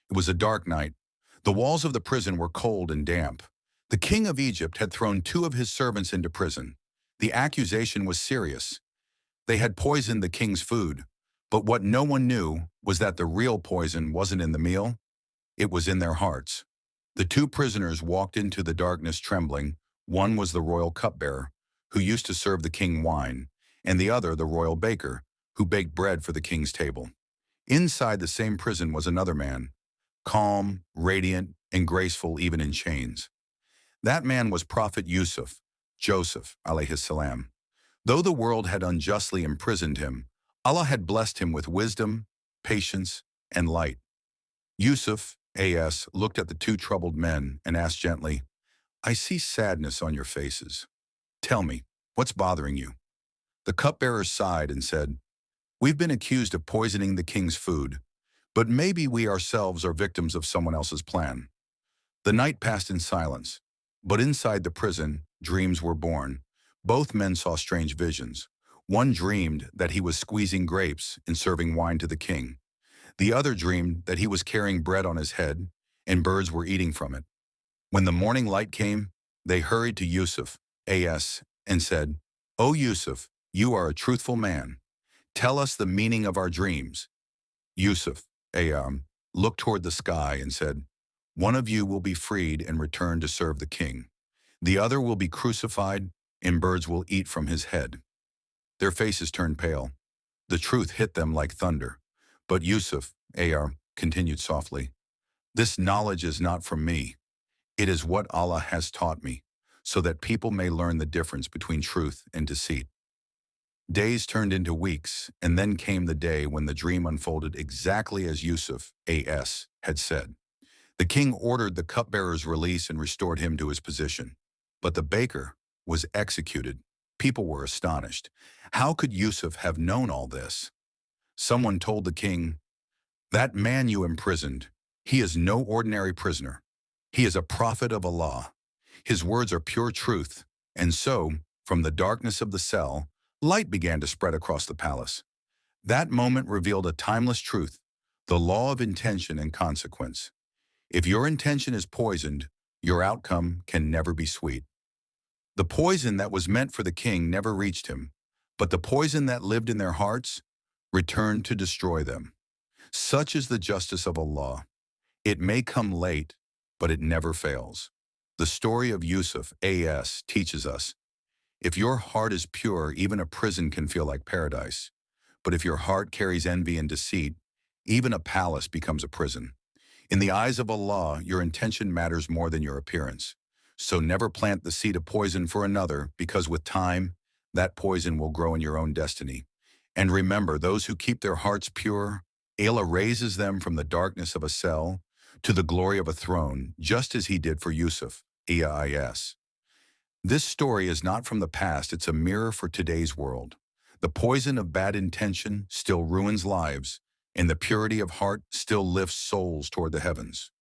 It was a dark night. The walls of the prison were cold and damp. The king of Egypt had thrown two of his servants into prison. The accusation was serious. They had poisoned the king's food. But what no one knew was that the real poison wasn't in the meal, it was in their hearts. The two prisoners walked into the darkness trembling. One was the royal cupbearer, who used to serve the king wine, and the other the royal baker, who baked bread for the king's table. Inside the same prison was another man, calm, radiant, and graceful even in chains. That man was Prophet Yusuf, Joseph, alayhis salam. Though the world had unjustly imprisoned him, Allah had blessed him with wisdom, patience, and light. Yusuf, A.S., looked at the two troubled men and asked gently, "I see sadness on your faces. Tell me, what's bothering you?" The cupbearers sighed and said, "We've been accused of poisoning the king's food, but maybe we ourselves are victims of someone else's plan." The night passed in silence, but inside the prison, dreams were born. Both men saw strange visions. One dreamed that he was squeezing grapes and serving wine to the king. The other dreamed that he was carrying bread on his head and birds were eating from it. When the morning light came, they hurried to Yusuf, A.S., and said, "O Yusuf, you are a truthful man. Tell us the meaning of our dreams." Yusuf, A.M., looked toward the sky and said, "One of you will be freed and return to serve the king. The other will be crucified and birds will eat from his head." Their faces turned pale. The truth hit them like thunder. But Yusuf, A.R., continued softly, "This knowledge is not from me. It is what Allah has taught me, so that people may learn the difference between truth and deceit." Days turned into weeks, and then came the day when the dream unfolded exactly as Yusuf, A.S., had said. The king ordered the cupbearer's release and restored him to his position. But the baker was executed. People were astonished. How could Yusuf have known all this? Someone told the king, "That man you imprisoned, he is no ordinary prisoner. He is a prophet of Allah. His words are pure truth." And so, from the darkness of the cell, light began to spread across the palace. That moment revealed a timeless truth, the law of intention and consequence. If your intention is poisoned, your outcome can never be sweet. The poison that was meant for the king never reached him, but the poison that lived in their hearts returned to destroy them. Such is the justice of Allah. It may come late, but it never fails. The story of Yusuf, A.S., teaches us, if your heart is pure, even a prison can feel like paradise. But if your heart carries envy and deceit, even a palace becomes a prison. In the eyes of Allah, your intention matters more than your appearance. So never plant the seed of poison for another, because with time, that poison will grow in your own destiny. And remember, those who keep their hearts pure, Allah raises them from the darkness of a cell to the glory of a throne, just as he did for Yusuf, EIS. This story is not from the past, it's a mirror for today's world. The poison of bad intention still ruins lives, and the purity of heart still lifts souls toward the heavens.